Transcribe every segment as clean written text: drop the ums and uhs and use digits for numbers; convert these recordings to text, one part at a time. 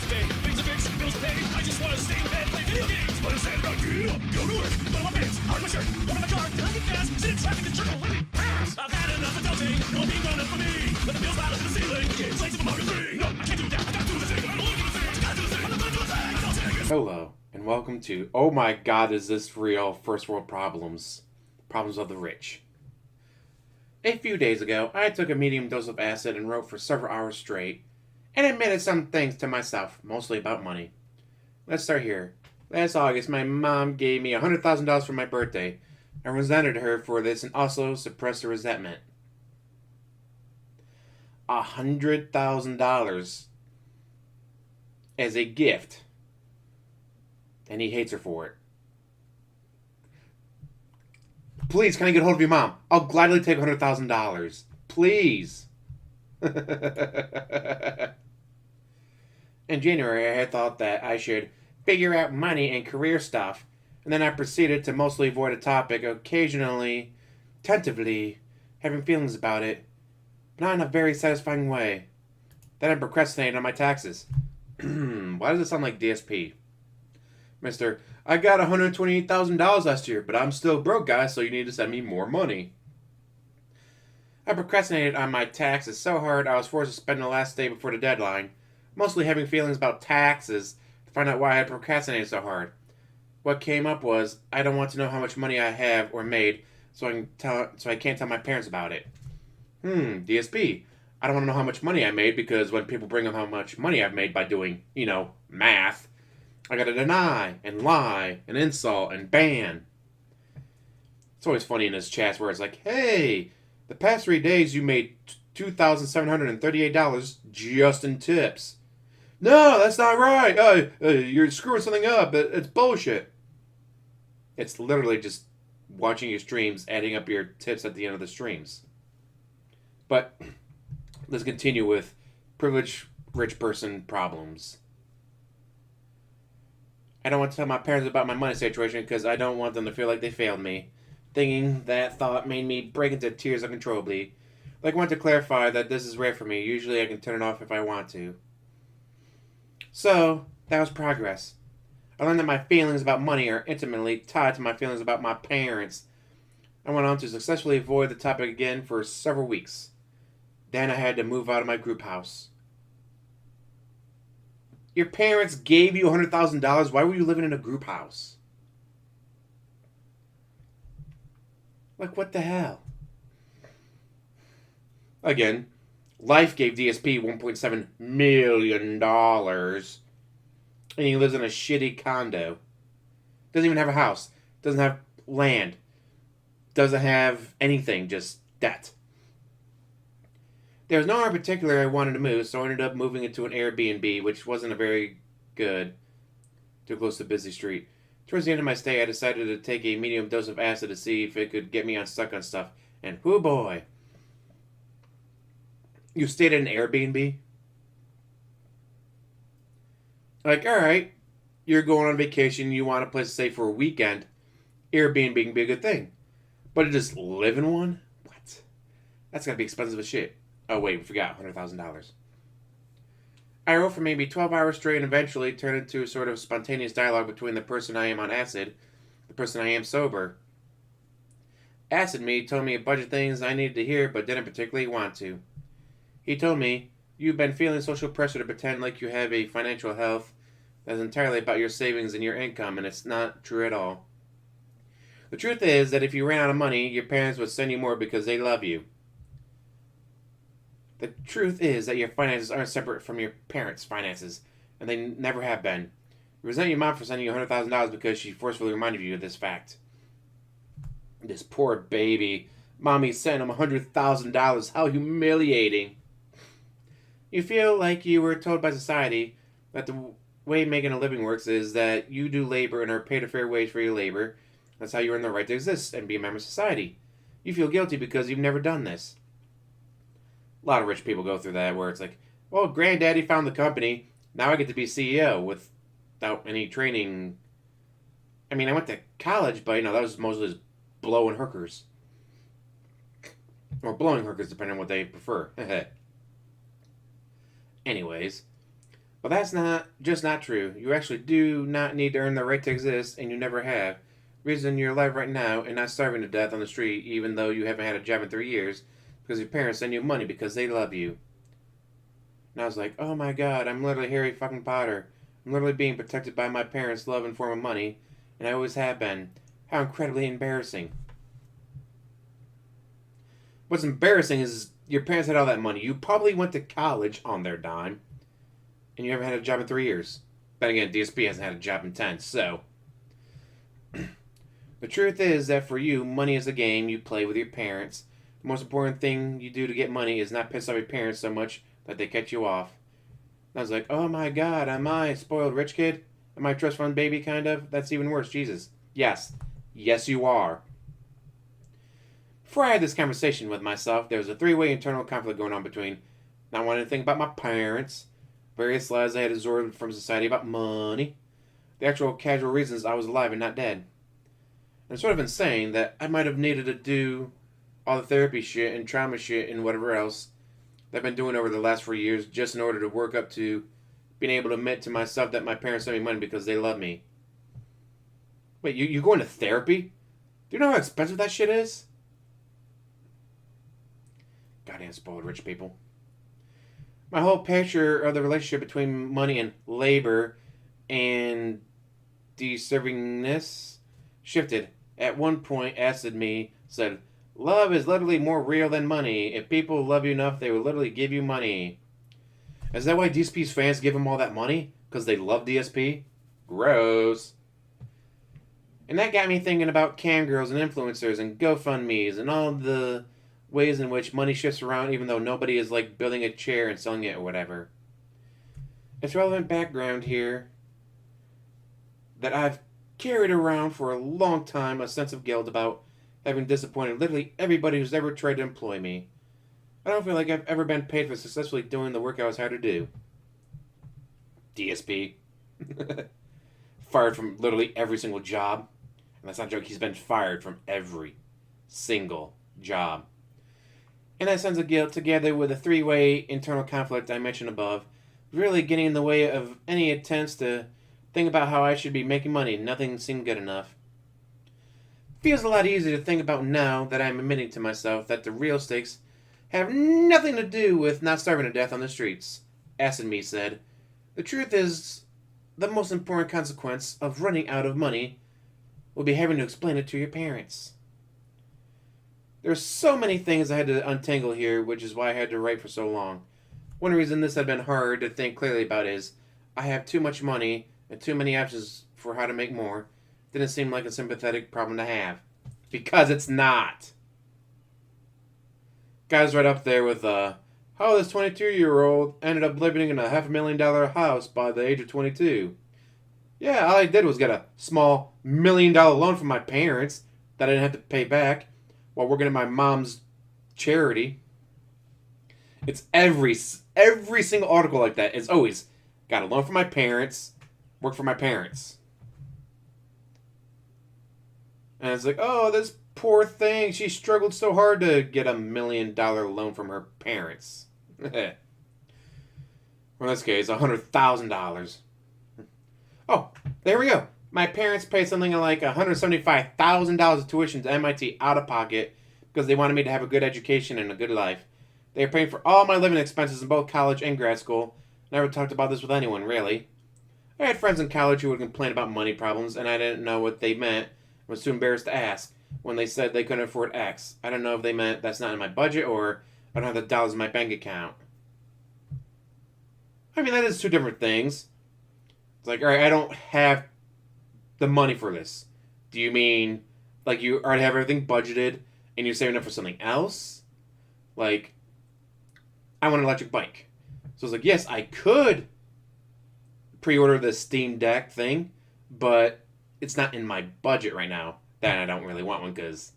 today. Things are fixed, bills paid. I just want to stay in bed, play video games. But instead, I get up, go to work, put on my pants, hard my shirt, walk in my car, till I get gas, sit in traffic and circle, let me pass. I've had enough of adulting, no being grown up for me. Let the bills pile up to the ceiling, it's late to the Mario 3. No, I can't do that, I gotta do the thing, I don't want to do the thing, I gotta do the thing, I'm not gonna do the thing, I'll take it. Hello, and welcome to Oh My God, Is This Real? First World Problems. Problems of the Rich. A few days ago, I took a medium dose of acid and wrote for several hours straight, and admitted some things to myself, mostly about money. Let's start here. Last August, my mom gave me $100,000 for my birthday. I resented her for this and also suppressed the resentment. $100,000 as a gift. And he hates her for it. Please, can I get a hold of your mom? I'll gladly take $100,000. Please. In January, I had thought that I should figure out money and career stuff, and then I proceeded to mostly avoid a topic, occasionally, tentatively, having feelings about it, but not in a very satisfying way. Then I procrastinated on my taxes. Why does it sound like DSP? Mister, I got $128,000 last year, but I'm still broke, guys, so you need to send me more money. I procrastinated on my taxes so hard I was forced to spend the last day before the deadline, mostly having feelings about taxes, to find out why I had procrastinated so hard. What came up was, I don't want to know how much money I have or made, so I can't tell my parents about it. DSP. I don't want to know how much money I made, because when people bring up how much money I've made by doing, math, I gotta deny, and lie, and insult, and ban. It's always funny in his chats where it's like, hey, the past 3 days you made $2,738 just in tips. No, that's not right. You're screwing something up. It's bullshit. It's literally just watching your streams, adding up your tips at the end of the streams. But let's continue with privileged rich person problems. I don't want to tell my parents about my money situation because I don't want them to feel like they failed me. Thinking that thought made me break into tears uncontrollably. Like, I want to clarify that this is rare for me. Usually I can turn it off if I want to. So, that was progress. I learned that my feelings about money are intimately tied to my feelings about my parents. I went on to successfully avoid the topic again for several weeks. Then I had to move out of my group house. Your parents gave you $100,000. Why were you living in a group house? Like, what the hell? Again, life gave DSP $1.7 million. And he lives in a shitty condo. Doesn't even have a house. Doesn't have land. Doesn't have anything. Just debt. There was nowhere in particular I wanted to move, so I ended up moving into an Airbnb, which wasn't a very good. Too close to a busy street. Towards the end of my stay, I decided to take a medium dose of acid to see if it could get me unstuck on stuff. And whoo boy. You stayed at an Airbnb? Like, alright, you're going on vacation, you want a place to stay for a weekend. Airbnb can be a good thing. But to just live in one? What? That's gotta be expensive as shit. Oh wait, we forgot, $100,000. I wrote for maybe 12 hours straight and eventually turned into a sort of spontaneous dialogue between the person I am on acid, the person I am sober. Acid me told me a bunch of things I needed to hear but didn't particularly want to. He told me, you've been feeling social pressure to pretend like you have a financial health that's entirely about your savings and your income, and it's not true at all. The truth is that if you ran out of money, your parents would send you more because they love you. The truth is that your finances aren't separate from your parents' finances, and they never have been. You resent your mom for sending you $100,000 because she forcefully reminded you of this fact. This poor baby. Mommy sent him $100,000. How humiliating. You feel like you were told by society that the way making a living works is that you do labor and are paid a fair wage for your labor. That's how you earn the right to exist and be a member of society. You feel guilty because you've never done this. A lot of rich people go through that where it's like, well, granddaddy found the company. Now I get to be CEO without any training. I mean, I went to college, but, that was mostly just blowing hookers. Or blowing hookers, depending on what they prefer. Anyways, Well, that's not true. You actually do not need to earn the right to exist, and you never have. The reason you're alive right now and not starving to death on the street, even though you haven't had a job in 3 years, because your parents send you money because they love you. And I was like, oh my god, I'm literally Harry fucking Potter. I'm literally being protected by my parents' love in form of money, and I always have been. How incredibly embarrassing. What's embarrassing is your parents had all that money. You probably went to college on their dime, and you haven't had a job in 3 years. But again, DSP hasn't had a job in 10, so. The truth is that for you, money is a game you play with your parents. The most important thing you do to get money is not piss off your parents so much that they cut you off. And I was like, oh my god, am I a spoiled rich kid? Am I a trust fund baby, kind of? That's even worse, Jesus. Yes. Yes, you are. Before I had this conversation with myself, there was a three-way internal conflict going on between not wanting to think about my parents, various lies I had absorbed from society about money, the actual casual reasons I was alive and not dead. And sort of insane that I might have needed to do all the therapy shit and trauma shit and whatever else that I've been doing over the last 4 years just in order to work up to being able to admit to myself that my parents sent me money because they love me. Wait, you going to therapy? Do you know how expensive that shit is? Goddamn spoiled rich people. My whole picture of the relationship between money and labor and deservingness shifted. At one point, Acid Me said, love is literally more real than money. If people love you enough, they will literally give you money. Is that why DSP's fans give him all that money? Because they love DSP? Gross. And that got me thinking about cam girls and influencers and GoFundMes and all the ways in which money shifts around even though nobody is like building a chair and selling it or whatever. It's relevant background here that I've carried around for a long time a sense of guilt about having disappointed literally everybody who's ever tried to employ me. I don't feel like I've ever been paid for successfully doing the work I was hired to do. DSP. Fired from literally every single job. And that's not a joke, he's been fired from every single job. And that sense of guilt, together with the three-way internal conflict I mentioned above, really getting in the way of any attempts to think about how I should be making money. Nothing seemed good enough. Feels a lot easier to think about now that I'm admitting to myself that the real stakes have nothing to do with not starving to death on the streets. Acid Me said, the truth is, the most important consequence of running out of money will be having to explain it to your parents. There's so many things I had to untangle here, which is why I had to write for so long. One reason this had been hard to think clearly about is I have too much money and too many options for how to make more. Didn't seem like a sympathetic problem to have. Because it's not. Guy's right up there with, how this 22-year-old ended up living in a $500,000 house by the age of 22. Yeah, all I did was get a small $1 million loan from my parents that I didn't have to pay back while working at my mom's charity. It's every single article like that. It's always got a loan from my parents, work for my parents. And it's like, oh, this poor thing, she struggled so hard to get a $1 million loan from her parents. Well, in this case, $100,000. Oh, there we go. My parents paid something like $175,000 of tuition to MIT out of pocket because they wanted me to have a good education and a good life. They were paying for all my living expenses in both college and grad school. Never talked about this with anyone, really. I had friends in college who would complain about money problems, and I didn't know what they meant. I was too embarrassed to ask when they said they couldn't afford X. I don't know if they meant that's not in my budget or I don't have the dollars in my bank account. I mean, that is two different things. It's like, alright, I don't have the money for this. Do you mean, like, you already have everything budgeted and you're saving up for something else? Like, I want an electric bike. So it's like, yes, I could pre-order the Steam Deck thing, but it's not in my budget right now. That I don't really want one because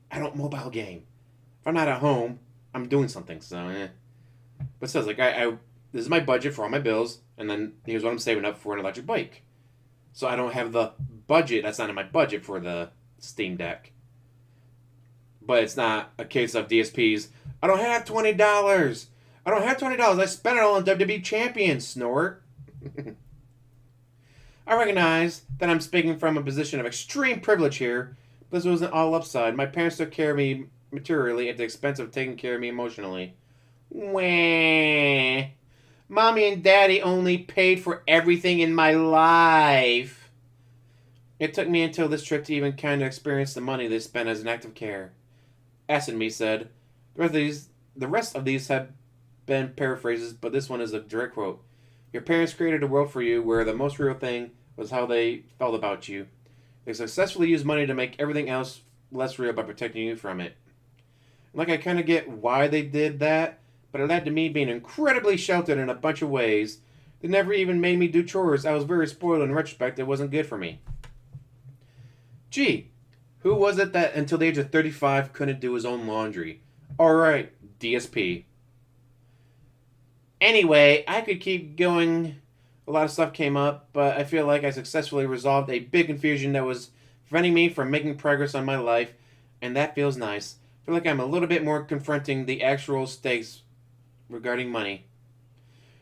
I don't mobile game. If I'm not at home, I'm doing something, so But still, it's like, I this is my budget for all my bills, and then here's what I'm saving up for an electric bike. So I don't have the budget, that's not in my budget for the Steam Deck. But it's not a case of DSPs, I don't have $20. I don't have $20. I spent it all on WWE Champion, snort. I recognize that I'm speaking from a position of extreme privilege here, but this wasn't all upside. My parents took care of me materially at the expense of taking care of me emotionally. Wah. Mommy and Daddy only paid for everything in my life. It took me until this trip to even kind of experience the money they spent as an act of care. Acid Me said, the rest of these have been paraphrases, but this one is a direct quote. Your parents created a world for you where the most real thing was how they felt about you. They successfully used money to make everything else less real by protecting you from it. Like, I kind of get why they did that, but it led to me being incredibly sheltered in a bunch of ways. They never even made me do chores. I was very spoiled. In retrospect, it wasn't good for me. Gee, who was it that until the age of 35 couldn't do his own laundry? Alright, DSP. Anyway, I could keep going. A lot of stuff came up, but I feel like I successfully resolved a big confusion that was preventing me from making progress on my life, and that feels nice. I feel like I'm a little bit more confronting the actual stakes regarding money.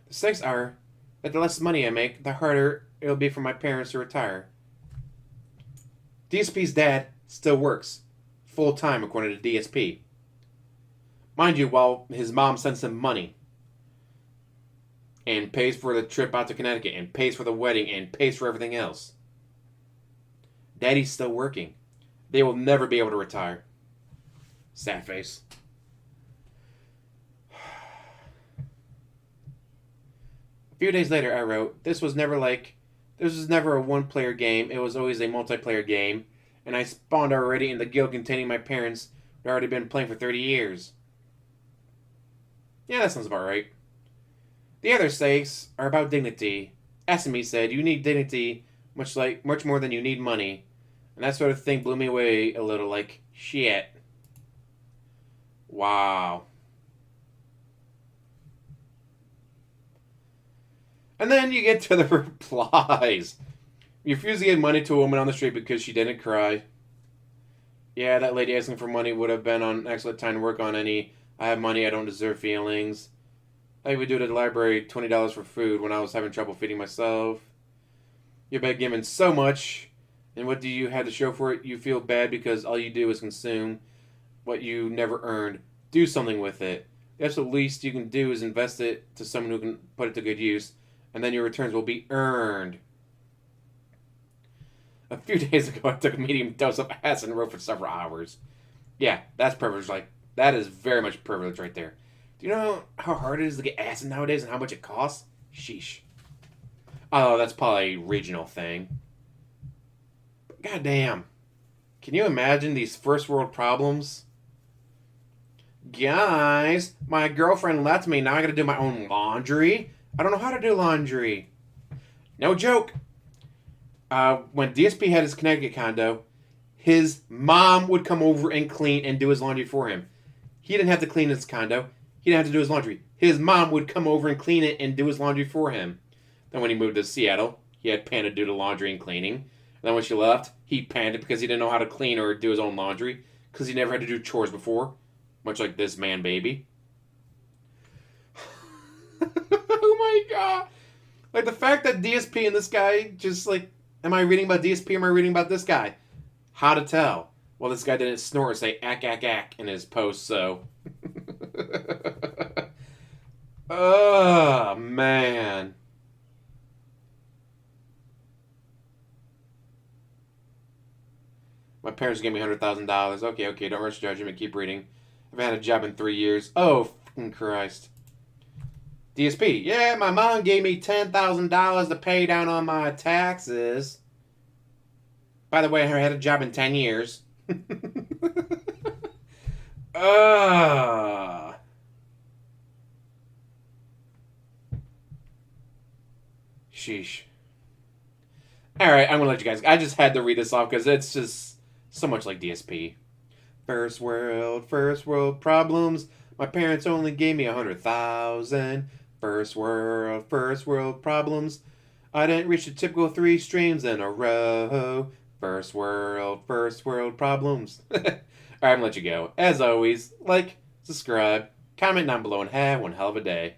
The stakes are that the less money I make, the harder it'll be for my parents to retire. DSP's dad still works full time according to DSP. Mind you, while his mom sends him money and pays for the trip out to Connecticut and pays for the wedding and pays for everything else. Daddy's still working. They will never be able to retire. Sad face. A few days later, I wrote, this was never a one-player game. It was always a multiplayer game, and I spawned already in the guild containing my parents who had already been playing for 30 years. Yeah, that sounds about right. The other stakes are about dignity. Asimi said, you need dignity much more than you need money. And that sort of thing blew me away a little, like, shit. Wow. And then you get to the replies. You refuse to give money to a woman on the street because she didn't cry. Yeah, that lady asking for money would have been on excellent time to work on any I have money, I don't deserve feelings. I would do to the library $20 for food when I was having trouble feeding myself. You've been given so much, and what do you have to show for it? You feel bad because all you do is consume what you never earned. Do something with it. The absolute least you can do is invest it to someone who can put it to good use, and then your returns will be earned. A few days ago, I took a medium dose of acid and wrote for several hours. Yeah, that's privilege. Like, that is very much privilege right there. Do you know how hard it is to get acid nowadays and how much it costs? Sheesh. Oh, that's probably a regional thing. But goddamn. Can you imagine these first world problems? Guys, my girlfriend left me. Now I gotta do my own laundry. I don't know how to do laundry. No joke. When DSP had his Connecticut condo, his mom would come over and clean and do his laundry for him. He didn't have to clean his condo. He didn't have to do his laundry. His mom would come over and clean it and do his laundry for him. Then when he moved to Seattle, he had Panda do the laundry and cleaning. And then when she left, he panicked because he didn't know how to clean or do his own laundry because he never had to do chores before. Much like this Manbaby. Oh my god. Like the fact that DSP and this guy just like, am I reading about DSP or am I reading about this guy? How to tell? Well, this guy didn't snort or say ack, ack, ack in his post, so. Oh, man. My parents gave me $100,000. Okay, don't rush judgment. Keep reading. I've had a job in 3 years. Oh, fucking Christ. DSP. Yeah, my mom gave me $10,000 to pay down on my taxes. By the way, I had a job in 10 years. Sheesh. Alright, I'm gonna let you guys. I just had to read this off because it's just so much like DSP. First world problems. My parents only gave me 100,000. First world problems. I didn't reach the typical 3 streams in a row. First world problems. Alright, I'm gonna let you go. As always, like, subscribe, comment down below, and have one hell of a day.